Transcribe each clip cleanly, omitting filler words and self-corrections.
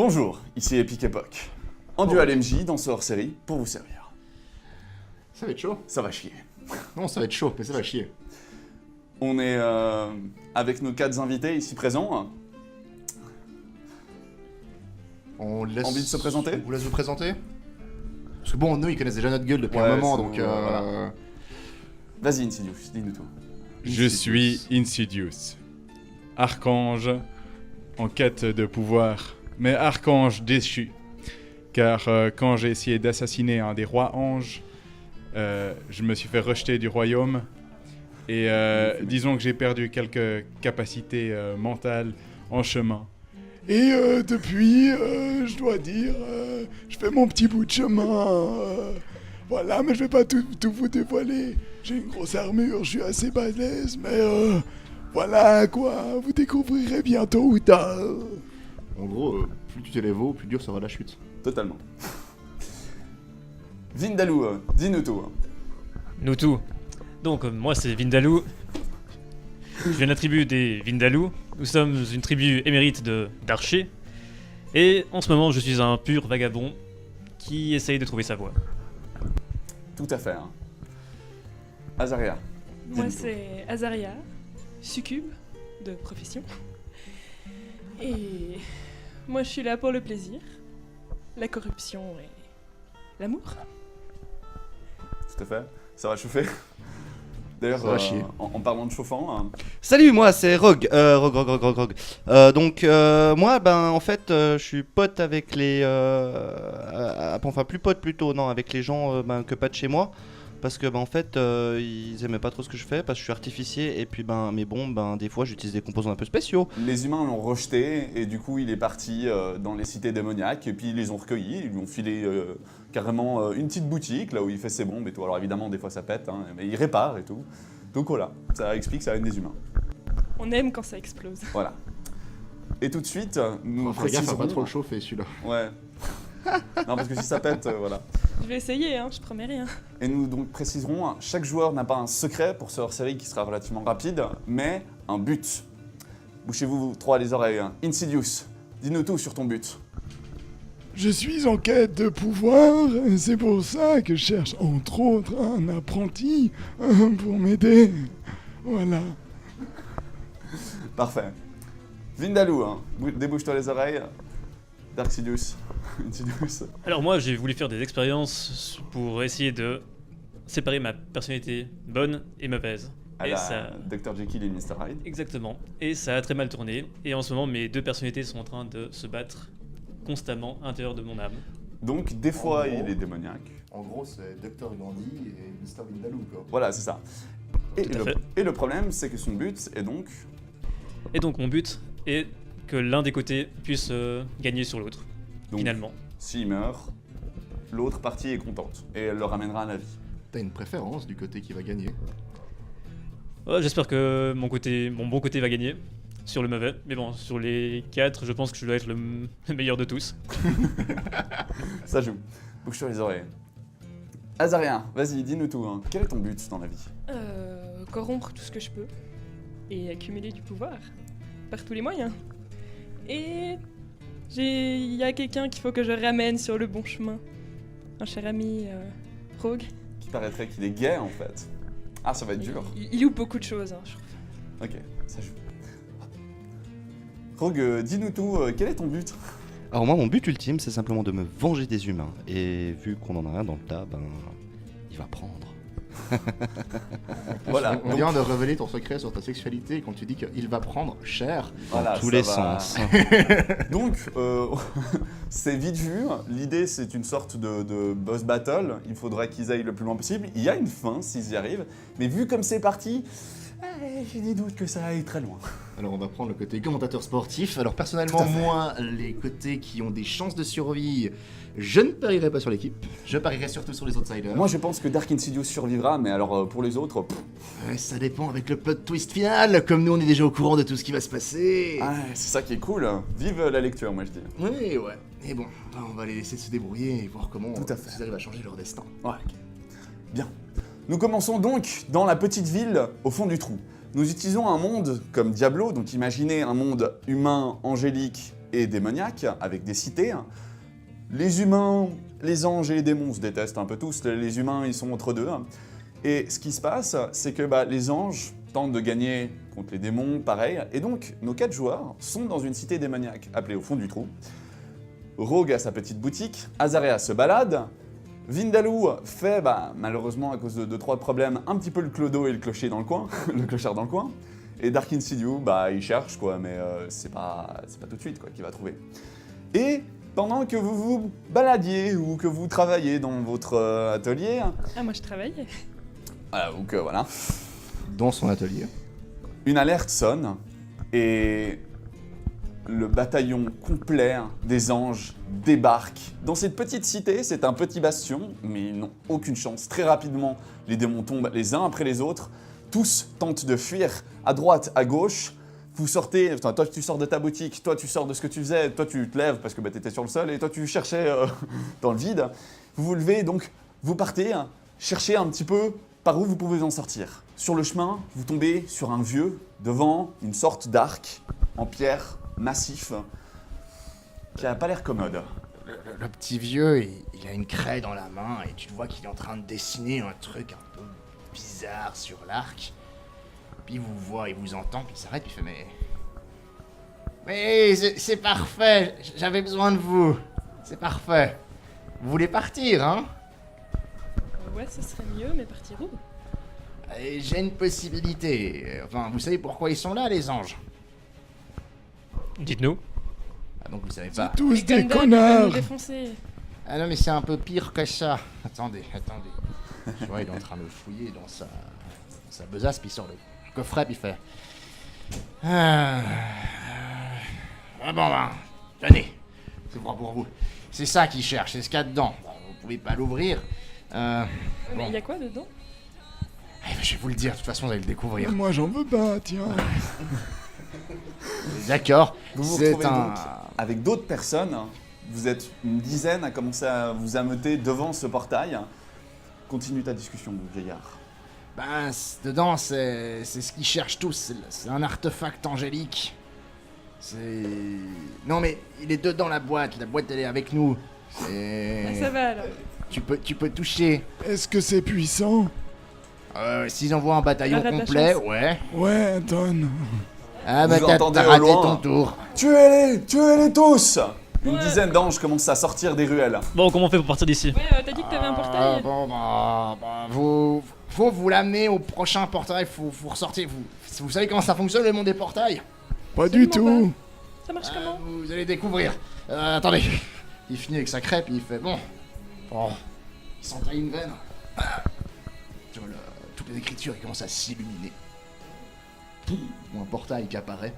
Bonjour, ici Epic Epoch. En dual MJ dans ce hors-série pour vous servir. Ça va être chaud. Ça va chier. Non, ça va être chaud, mais ça va chier. On est avec nos 4 invités ici présents. On laisse... Envie de se présenter? On vous laisse vous présenter? Parce que bon, nous, ils connaissent déjà notre gueule depuis Ouais, un moment, c'est donc... bon, voilà. Vas-y Insidious, dis-nous tout. Je suis Insidious, archange en quête de pouvoir, mais archange déchu. Car quand j'ai essayé d'assassiner un des rois anges, je me suis fait rejeter du royaume. Et disons que j'ai perdu quelques capacités mentales en chemin. Et depuis, je dois dire, je fais mon petit bout de chemin. Voilà, mais je vais pas tout vous dévoiler. J'ai une grosse armure, je suis assez balèze, mais voilà quoi, vous découvrirez bientôt ou tard. En gros, plus tu t'élèves haut, plus dur sera la chute. Totalement. Vindaloo, dis-nous tout. Nous tout. Donc, moi c'est Vindaloo. Je viens de la tribu des Vindaloo. Nous sommes une tribu émérite d'archers. Et en ce moment, je suis un pur vagabond qui essaye de trouver sa voie. Tout à fait. Azaria. Moi, dis-nous c'est Azaria, succube de profession. Et moi, je suis là pour le plaisir, la corruption et l'amour. Tout à fait. Ça va chauffer. D'ailleurs, Ça va chier. en parlant de chauffant, Salut, moi c'est Rogue. Rogue. Moi, en fait, je suis pote avec les. Enfin, plus pote plutôt, non, avec les gens que pas de chez moi. Parce que, en fait, ils aimaient pas trop ce que je fais, parce que je suis artificier, et puis, mais bon, des fois, j'utilise des composants un peu spéciaux. les humains l'ont rejeté et du coup il est parti dans les cités démoniaques et puis ils les ont recueillis, ils lui ont filé carrément une petite boutique là où il fait ses bombes et tout. Alors évidemment des fois ça pète, hein, mais il répare et tout. Donc voilà, ça explique ça aide des humains. On aime quand ça explose. Voilà. Et tout de suite, nous Fais gaffe à préciserons... pas trop le chauffer, celui-là. Ouais. Non parce que si ça pète, voilà. Je vais essayer, hein, je promets rien. Et nous donc préciserons, chaque joueur n'a pas un secret pour ce hors-série qui sera relativement rapide, mais un but. Bouchez-vous vous 3 les oreilles. Insidious, dis-nous tout sur ton but. Je suis en quête de pouvoir, c'est pour ça que je cherche entre autres un apprenti pour m'aider. Voilà. Parfait. Vindaloo, débouche-toi les oreilles. Dark Sidious, Insidious. Alors moi, j'ai voulu faire des expériences pour essayer de séparer ma personnalité bonne et mauvaise. À Et la ça... Dr Jekyll et Mr Hyde. Exactement. Et ça a très mal tourné. Et en ce moment, mes deux personnalités sont en train de se battre constamment à l'intérieur de mon âme. Donc des fois En gros. il est démoniaque. En gros, c'est Dr Gandhi et Mr Vindaloo, quoi. Voilà, c'est ça. Et Tout à fait. et le problème, c'est que son but est donc... Et donc mon but est que l'un des côtés puisse gagner sur l'autre, donc, finalement. s'il meurt, l'autre partie est contente et elle le ramènera à la vie. T'as une préférence du côté qui va gagner? J'espère que mon bon côté va gagner sur le mauvais. Mais bon, sur les 4, je pense que je dois être le meilleur de tous. Ça joue. Bouge-toi les oreilles. Azaria, vas-y, dis-nous tout. Quel est ton but dans la vie? Corrompre tout ce que je peux et accumuler du pouvoir par tous les moyens. Et il y a quelqu'un qu'il faut que je ramène sur le bon chemin. Un cher ami, Rogue. Qui paraîtrait qu'il est gay en fait. Ah, ça va être dur. Il loupe beaucoup de choses, hein, je trouve. Ok, ça joue. Rogue, dis-nous tout, quel est ton but? Alors, moi, mon but ultime, c'est simplement de me venger des humains. Et vu qu'on en a un dans le tas, il va prendre. Voilà, On donc- vient de révéler ton secret sur ta sexualité quand tu dis qu'il va prendre cher. Voilà, Tous ça les va. sens. Donc, c'est vite vu. L'idée, c'est une sorte de boss battle. Il faudrait qu'ils aillent le plus loin possible. Il y a une fin s'ils y arrivent. Mais vu comme c'est parti, j'ai des doutes que ça aille très loin. Alors on va prendre le côté commentateur sportif. Alors personnellement, Tout à fait. moi, les côtés qui ont des chances de survie, je ne parierai pas sur l'équipe. Je parierai surtout sur les outsiders. Moi, je pense que Dark Insidious survivra, mais alors pour les autres, Ouais, ça dépend avec le plot twist final. Comme nous, on est déjà au courant de tout ce qui va se passer. c'est ça qui est cool. Vive la lecture, moi je dis. Ouais. Et bon, on va les laisser se débrouiller et voir comment Tout à fait. ils arrivent à changer leur destin. Ouais, ok. Bien. Nous commençons donc dans la petite ville au fond du trou. Nous utilisons un monde comme Diablo, donc imaginez un monde humain, angélique, et démoniaque, avec des cités. Les humains, les anges et les démons se détestent un peu tous. Les humains, ils sont entre deux. Et ce qui se passe, c'est que les anges tentent de gagner contre les démons, pareil. Et donc, nos 4 joueurs sont dans une cité démoniaque, appelée au fond du trou. Rogue a sa petite boutique, Azaria se balade, Vindaloo fait, malheureusement à cause de 2-3 problèmes, un petit peu le clodo et le clocher dans le coin, le clochard dans le coin. Et Dark Insidious, il cherche quoi, mais c'est pas tout de suite quoi qu'il va trouver. Et pendant que vous vous baladiez ou que vous travaillez dans votre atelier, Ah, moi je travaillais. ou que voilà, Dans son atelier. une alerte sonne et le bataillon complet des anges débarque dans cette petite cité. C'est un petit bastion, mais ils n'ont aucune chance. Très rapidement, les démons tombent les uns après les autres. Tous tentent de fuir à droite, à gauche. Vous sortez, toi tu sors de ta boutique, toi tu sors de ce que tu faisais, toi tu te lèves parce que tu étais sur le sol et toi tu cherchais dans le vide. Vous vous levez, donc vous partez, chercher un petit peu par où vous pouvez en sortir. Sur le chemin, vous tombez sur un vieux devant une sorte d'arc en pierre massif qui a pas l'air commode. Le petit vieux, il a une craie dans la main et tu le vois qu'il est en train de dessiner un truc un peu bizarre sur l'arc. Puis il vous voit, il vous entend, puis il s'arrête, puis il fait Mais c'est parfait, j'avais besoin de vous. C'est parfait. Vous voulez partir, hein? Ouais, ce serait mieux, mais partir où? J'ai une possibilité. Enfin, vous savez pourquoi ils sont là, les anges? Dites-nous. Ah, donc vous savez pas. Tous Les des Gundam, ils veulent connards. nous défoncer. Ah non, mais c'est un peu pire que ça. Attendez. Je vois, il est en train de fouiller dans sa besace, puis il sort le coffret, puis il fait... tenez, c'est pour vous. C'est ça qu'il cherche, c'est ce qu'il y a dedans. Bon, vous pouvez pas l'ouvrir. Mais Bon. il y a quoi dedans? Je vais vous le dire, de toute façon, vous allez le découvrir. Moi j'en veux pas, tiens. D'accord, Vous vous c'est retrouvez un... donc avec d'autres personnes. Vous êtes une dizaine à commencer à vous ameuter devant ce portail. Continue ta discussion, vieillard. Ben, dedans, c'est ce qu'ils cherchent tous. C'est un artefact angélique. C'est... Non, mais il est dedans la boîte. La boîte, elle est avec nous. Ah, ça va alors. Tu peux toucher. Est-ce que c'est puissant? S'ils envoient un bataillon Arrête la complet, chance. ouais. Ouais, donne. Ah Vous entendez t'as au raté loin. ton tour. Tuez-les tous! Une Ouais. dizaine d'anges commencent à sortir des ruelles. Bon, comment on fait pour partir d'ici? Ouais, t'as dit que t'avais un portail. Bon, faut vous l'amener au prochain portail. Faut ressortir. Vous savez comment ça fonctionne le monde des portails? Pas du Absolument tout. Ça marche comment? Vous allez découvrir. Attendez. Il finit avec sa crêpe et il fait bon. Il s'entaille une veine. Sur toutes les écritures, il commence à s'illuminer. Un portail qui apparaît.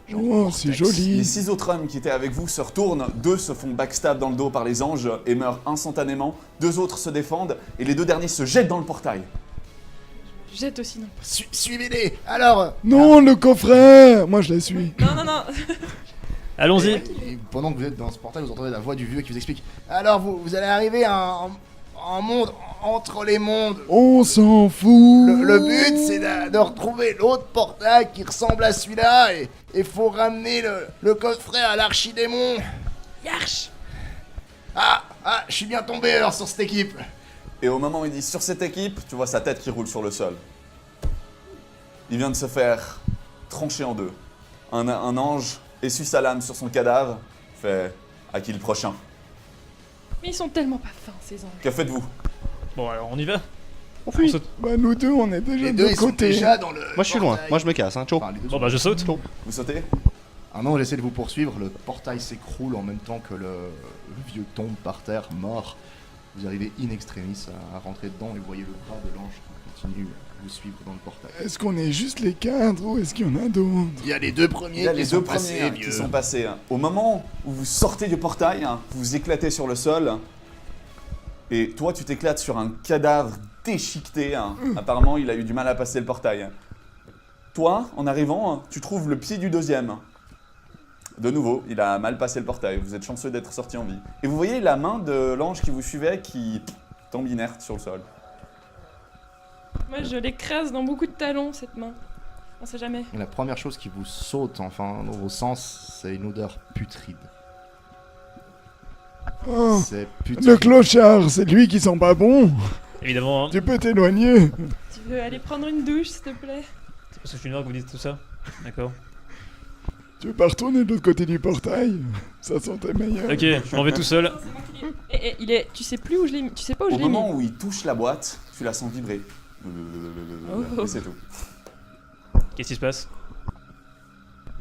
Genre Oh, c'est vortex. joli. Les 6 autres hommes qui étaient avec vous se retournent, 2 se font backstab dans le dos par les anges et meurent instantanément, 2 autres se défendent et les 2 derniers se jettent dans le portail. Jette aussi, non. Suivez-les. Alors. Non, le coffret. Moi je la suis. Non. Allons-y. Et pendant que vous êtes dans ce portail, vous entendez la voix du vieux qui vous explique. Alors vous allez arriver à un monde entre les mondes. On s'en fout. Le but, c'est de retrouver l'autre portail qui ressemble à celui-là et faut ramener le coffret à l'archidémon. Yarch! Ah, je suis bien tombé alors sur cette équipe. Et au moment où il dit sur cette équipe, tu vois sa tête qui roule sur le sol. Il vient de se faire trancher en 2. Un ange essuie sa lame sur son cadavre, fait à qui le prochain? Mais ils sont tellement pas fins, ces anges. Que faites-vous? Bon, alors on y va. On fuit. saute. Bah nous deux, on est déjà Les de deux, l'autre ils sont côté. déjà dans le Moi je suis loin, portail. moi je me casse, hein, ciao. Enfin, les deux Bon, sont- bah je saute. Vous sautez? Un ange essaie de vous poursuivre, le portail s'écroule en même temps que le vieux tombe par terre, mort. Vous arrivez in extremis à rentrer dedans et vous voyez le bras de l'ange qui continue à vous suivre dans le portail. Est-ce qu'on est juste les 4 ou est-ce qu'il y en a d'autres? Il y a les deux premiers Il y a qui les sont 2 passés, premiers qui vieux. sont passés. Au moment où vous sortez du portail, vous éclatez sur le sol. Et toi, tu t'éclates sur un cadavre déchiqueté. Apparemment, il a eu du mal à passer le portail. Toi, en arrivant, tu trouves le pied du deuxième. De nouveau, il a mal passé le portail. Vous êtes chanceux d'être sorti en vie. Et vous voyez la main de l'ange qui vous suivait qui tombe inerte sur le sol. Moi, je l'écrase dans beaucoup de talons, cette main. On sait jamais. Et la première chose qui vous saute, enfin, dans vos sens, c'est une odeur putride. Oh, C'est le putride. clochard, c'est lui qui sent pas bon. Évidemment, hein. Tu peux t'éloigner. Tu veux aller prendre une douche, s'il te plaît? C'est parce que je suis noir que vous dites tout ça. D'accord. Tu veux pas retourner de l'autre côté du portail? Ça sentait meilleur. Ok, je m'en vais tout seul. C'est moi qui l'ai- il est. Tu sais plus où je l'ai mis. Tu sais pas où je Au l'ai mis. moment où il touche la boîte, tu la sens vibrer. Et c'est tout. Qu'est-ce qui se passe?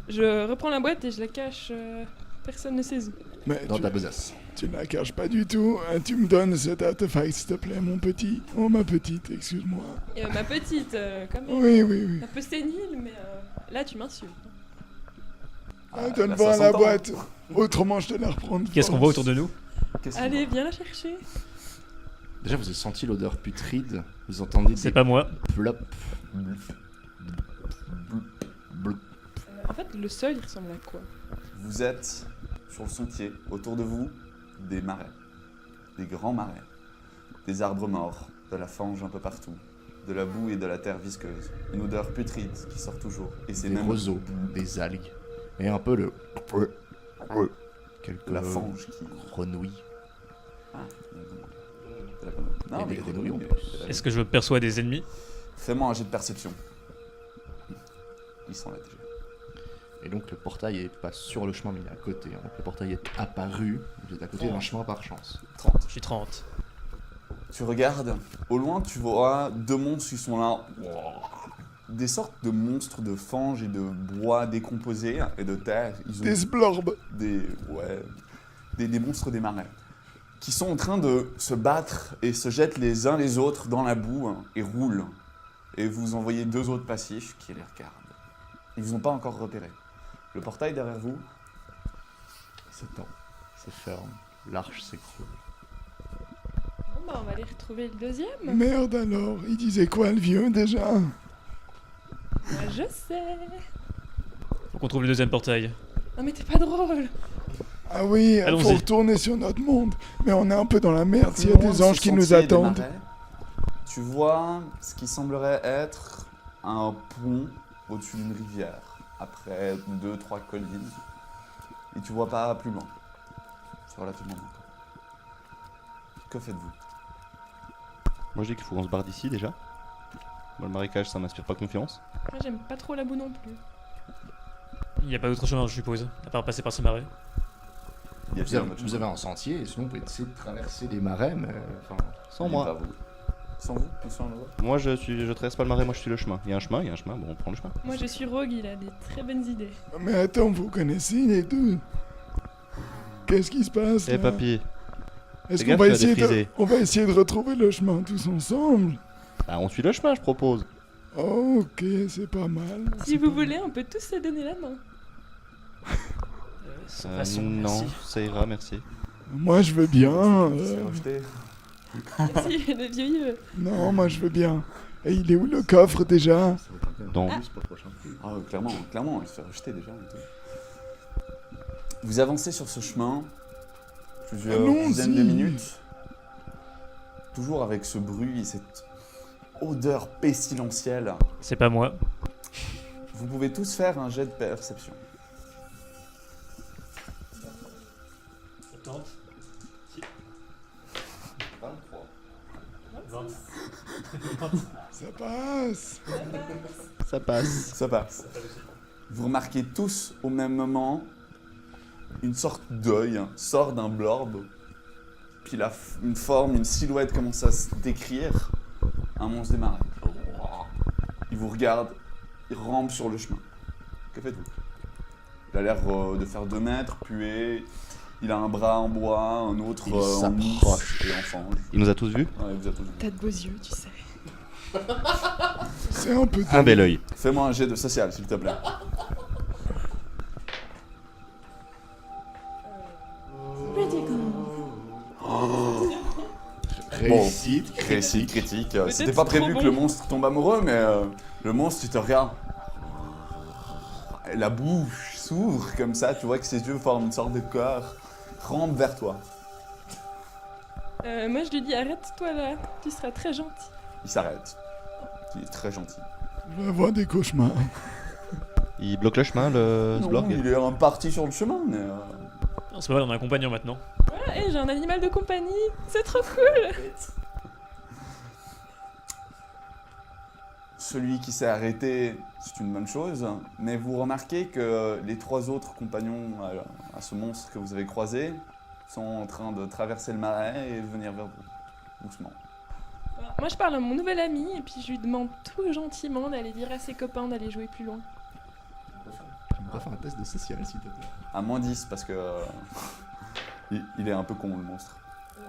Je reprends la boîte et je la cache. Personne ne sait où. Mais Dans tu, ta besace. tu la caches pas du tout. Hein, tu me donnes cet artefact, s'il te plaît, mon petit. Oh, ma petite, excuse-moi. Et ma petite, quand même. Oui, oui, oui. Un peu sénile, mais là tu m'insultes. Ah, là, donne-moi ça la s'entend. boîte. Autrement, je te la reprends de Qu'est-ce qu'on force. voit autour de nous? Qu'est-ce qu'on Allez, voit viens la chercher. Déjà, vous avez senti l'odeur putride. Vous entendez C'est des pas moi. plops. Blop. En fait, le sol, il ressemble à quoi? Vous êtes sur le sentier, autour de vous, des marais, des grands marais, des arbres morts, de la fange un peu partout, de la boue et de la terre visqueuse, une odeur putride qui sort toujours. Et c'est Des même roseaux, des algues. Et un peu le... Quelques la fange qui... grenouilles. Ah, non, Et mais des grenouilles en mais- plus. Est-ce que je perçois des ennemis? Fais-moi un jet de perception. Ils sont là déjà. Et donc le portail est pas sur le chemin mais il est à côté. Donc le portail est apparu. Vous êtes à côté d'un chemin par chance. 30. Je suis 30. Tu regardes, au loin tu vois deux monstres qui sont là. Des sortes de monstres de fange et de bois décomposés et de terre. Ils ont Des sblorbs. des monstres des marais. Qui sont en train de se battre et se jettent les uns les autres dans la boue et roulent. Et vous en voyez deux autres passifs qui les regardent. Ils vous ont pas encore repéré. Le portail derrière vous, S'étend, se ferme, l'arche s'écroule. Bon, bah, on va aller retrouver le deuxième. Merde alors, il disait quoi le vieux déjà? Moi, je sais. Faut qu'on trouve le deuxième portail. Non, mais t'es pas drôle. Ah oui, il Allons-y. faut retourner sur notre monde. Mais on est un peu dans la merde plus s'il y a loin des de anges ce qui nous sentier des attendent. marais, tu vois ce qui semblerait être un pont au-dessus d'une rivière, après 2-3 collines. Et tu vois pas plus loin. C'est relativement loin. Que faites-vous? Moi je dis qu'il faut qu'on se barre d'ici déjà. Moi le marécage ça m'inspire pas confiance. Moi, j'aime pas trop la boue non plus. Il n'y a pas d'autre chemin, je suppose, à part passer par ce marais. Il y a Vous bien avez, un autre vous chemin. avez un sentier et sinon vous pouvez essayer de traverser les marais mais... Enfin, Sans Pas moi. vous. Sans vous? Ou sans le vôtre? Moi je traverse pas le marais, moi je suis le chemin. Il y a un chemin, bon on prend le chemin. Moi, je suis Rogue, il a des très bonnes idées. Mais attends, vous connaissez les deux? Qu'est-ce qui se passe Eh là? papy, Est-ce fais qu'on gaffe, va tu vas essayer défriser. on va essayer de retrouver le chemin tous ensemble? bah, on suit le chemin je propose. Oh, ok, c'est pas mal. Si vous voulez, on peut tous se donner la main. Sans façon, non, merci. ça ira, merci. Moi je veux bien. C'est rejeté. Si, le vieux, il veut. Non, moi je veux bien. Et il est où le coffre déjà? ça va pas Non. plus pour le prochain coup. Ah, clairement, il se fait rejeter déjà. et tout. Vous avancez sur ce chemin, plusieurs Allons-y. dizaines de minutes, toujours avec ce bruit et cette odeur pestilentielle. C'est pas moi. Vous pouvez tous faire un jet de perception. Ça passe. Ça passe. Ça passe. Vous remarquez tous au même moment une sorte d'œil sort d'un blorbe, puis une forme, une silhouette commence à se décrire. Un monstre des marais. Il vous regarde, il rampe sur le chemin. Que faites-vous? Il a l'air de faire 2 mètres, pué. Il a un bras en bois, un autre Il en mousse s'approche. et en fange. Il nous a tous vus. Ouais, il vous a tous vu. T'as de beaux yeux, tu sais. C'est un peu Un bel oeil. Fais-moi un jet de social, s'il te plaît. Réussite. Récit, critique. Peut-être C'était pas trop prévu bon. que le monstre tombe amoureux, mais le monstre, il te regarde. Et la bouche s'ouvre comme ça, tu vois que ses yeux forment une sorte de cœur, rampe vers toi. Moi, je lui dis arrête-toi là, tu seras très gentil. Il s'arrête. Il est très gentil. Je vais avoir des cauchemars. Il bloque le chemin, le Non, Sblorg. il est parti sur le chemin, mais... Non, c'est pas mal, on a un compagnon maintenant. Voilà, et j'ai un animal de compagnie. C'est trop cool. Celui qui s'est arrêté, c'est une bonne chose, mais vous remarquez que les 3 autres compagnons à ce monstre que vous avez croisé sont en train de traverser le marais et de venir vers vous, doucement. Voilà, moi, je parle à mon nouvel ami et puis je lui demande tout gentiment d'aller dire à ses copains d'aller jouer plus loin. Tu me refais un test de social, s'il te plaît. À moins 10, parce que il est un peu con, le monstre. Ah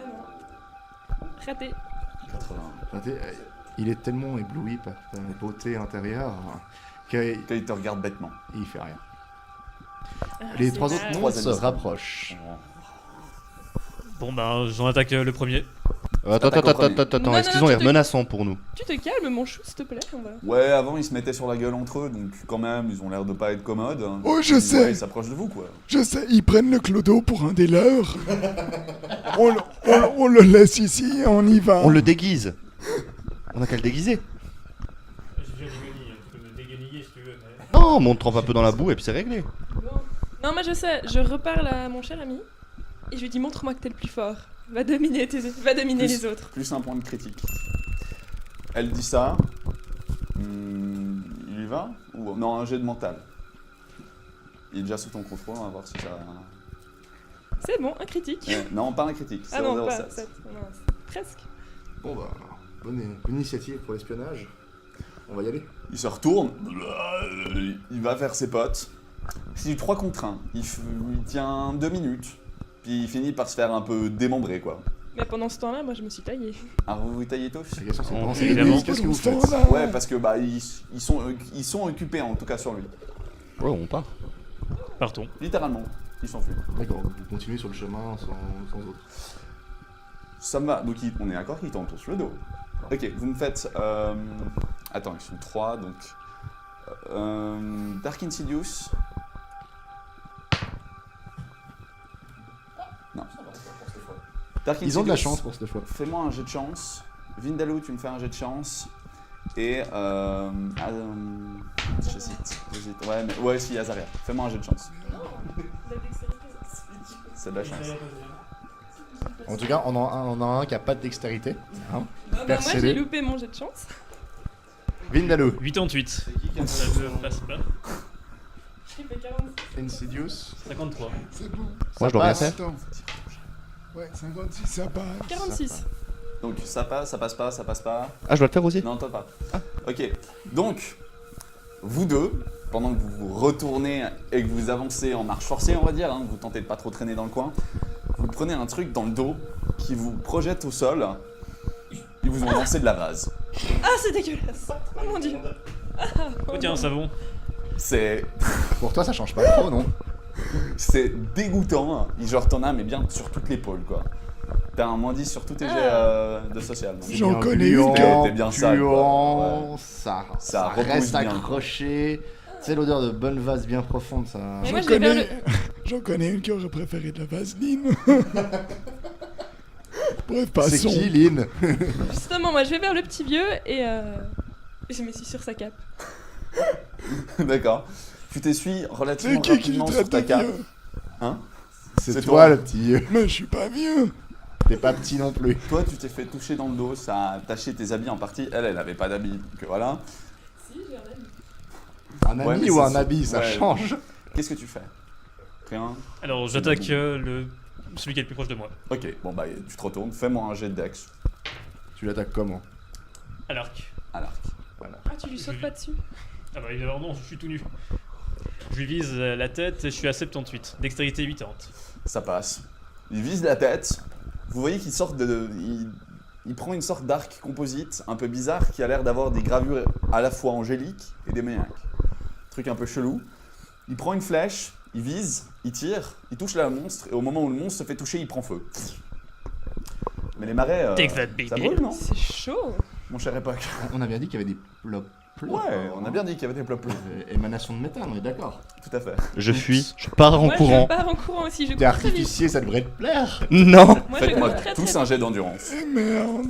non. Raté. 80. Il est tellement ébloui par ta beauté intérieure qu'il Quand il te regarde bêtement. fait rien. Ah, Les c'est 3 autres mal. monstres se amis. rapprochent. Bon, ben, j'en attaque le premier. Attends, Attaque au premier. Non, est-ce qu'ils ont tu l'air te- menaçants pour nous? Tu te calmes, mon chou, s'il te plaît. On va... Ouais, avant ils se mettaient sur la gueule entre eux, donc quand même, ils ont l'air de pas être commodes. Oh, je Ouais, sais. ils s'approchent de vous, quoi. Je sais, ils prennent le clodo pour un des leurs. On le laisse ici et on y va. On le déguise. On a qu'à le déguiser. J'ai déjà déguenillé, tu peux me dégueniller si tu veux. Non, mais on te trempe un peu dans la boue et puis c'est réglé. Non, moi je sais, je reparle à mon cher ami et je lui dis montre-moi que t'es le plus fort. Va dominer, les autres. Plus un point de critique. Elle dit ça. Il y va ou... Non, un jet de mental. Il est déjà sous ton contrôle, on va voir si ça... C'est bon, un critique. Non, pas un critique, c'est Ah non, 0,07. pas 7. Presque. Bon bah, bonne initiative pour l'espionnage. On va y aller. Il se retourne, il va vers ses potes. C'est du 3 contre 1. Il tient 2 minutes, puis il finit par se faire un peu démembrer, quoi. Mais pendant ce temps-là, moi je me suis taillé. Ah, vous vous taillez tous? La question c'est On- pendant ces évidemment. minutes, qu'est-ce que vous faites? Voilà. Ouais, parce que bah ils sont occupés en tout cas sur lui. Ouais, on part. Partons. Littéralement, ils s'enfuient. D'accord, vous continuez sur le chemin sans autre. Ça me va. Donc on est d'accord qu'ils tournent tous le dos. Ok, vous me faites. Attends, ils sont 3 donc. Dark Insidious. Non. Dark Ils ont de la Insidious, chance pour cette fois. Fais-moi un jet de chance. Vindaloo, tu me fais un jet de chance. Et. J'hésite. Ouais, mais. Ouais, si, Azaria. Fais-moi un jet de chance. C'est de la chance. En tout cas, on en a un qui a pas de dextérité. Hein. Bah, moi Percé-le. j'ai loupé mon jet de chance. Vindaloo. 88. Ça ne passe pas. J'ai fait 46. Insidious. 53. C'est bon. Moi, je dois rien passe. faire. Attends. Ouais, 56, ça passe. 46. Donc ça passe pas, ça passe pas. Ah, je dois le faire aussi? Non, toi pas. Ok. Donc, vous deux, pendant que vous vous retournez et que vous avancez en marche forcée, on va dire, hein, vous tentez de pas trop traîner dans le coin, vous prenez un truc dans le dos qui vous projette au sol. Ils vous ont lancé de la vase. Ah, c'est dégueulasse. Oh mon dieu. Ah, Oh tiens, un savon. C'est Pour toi, ça change pas trop, non? dégoûtant. Genre t'en as mais bien sur toute l'épaule quoi. T'as un moins 10 sur tous tes jets de social. donc. J'en Bien connais une gluant, T'es bien sale, quoi. puant, Ouais. ça repousse reste bien, quoi. accroché. Tu sais, l'odeur de bonne vase bien profonde, ça. Mais moi J'en je vais vers connais... le. J'en connais une qui aurait préféré de la vaseline. Bref, C'est passons. qui, Lynn? Justement, moi je vais vers le petit vieux et je me suis sur sa cape. D'accord. Tu t'essuies C'est relativement qui le rapidement sur traite de ta cape. vieux? Hein? C'est C'est toi, toi. le petit vieux. Mais je suis pas vieux. T'es pas petit non plus. Toi, tu t'es fait toucher dans le dos, ça a taché tes habits en partie. Elle avait pas d'habits, donc voilà. Si, j'ai un ami. Un Ouais, ami mais ou c'est un ça. habit, ça Ouais. change. Qu'est-ce que tu fais? Rien. Alors, j'attaque celui qui est le plus proche de moi. Ok, bon bah tu te retournes, fais-moi un jet de dex Tu l'attaques comment? À l'arc. à l'arc. Ah, tu lui sautes pas dessus. Ah bah évidemment non, je suis tout nu. Je lui vise la tête et je suis à 78. Dextérité 80. Ça passe. Il vise la tête. Vous voyez qu'il sort il prend une sorte d'arc composite un peu bizarre qui a l'air d'avoir des gravures à la fois angéliques et démoniaques. Truc un peu chelou. Il prend une flèche, il vise, il tire, il touche le monstre et au moment où le monstre se fait toucher, il prend feu. Mais les marais, Take that, ça baby. brûle, non? C'est chaud. Mon cher époque. On a bien dit qu'il y avait des plop. Ouais, on a bien dit qu'il y avait des plats bleus. Émanation de métal, on est d'accord. Tout à fait. Je fuis, je pars en Moi courant. je pars en courant aussi. Je T'es cours très vite. artificier, ça devrait te plaire. Non! Moi je Faites-moi cours très tous très un jet d'endurance. Eh merde.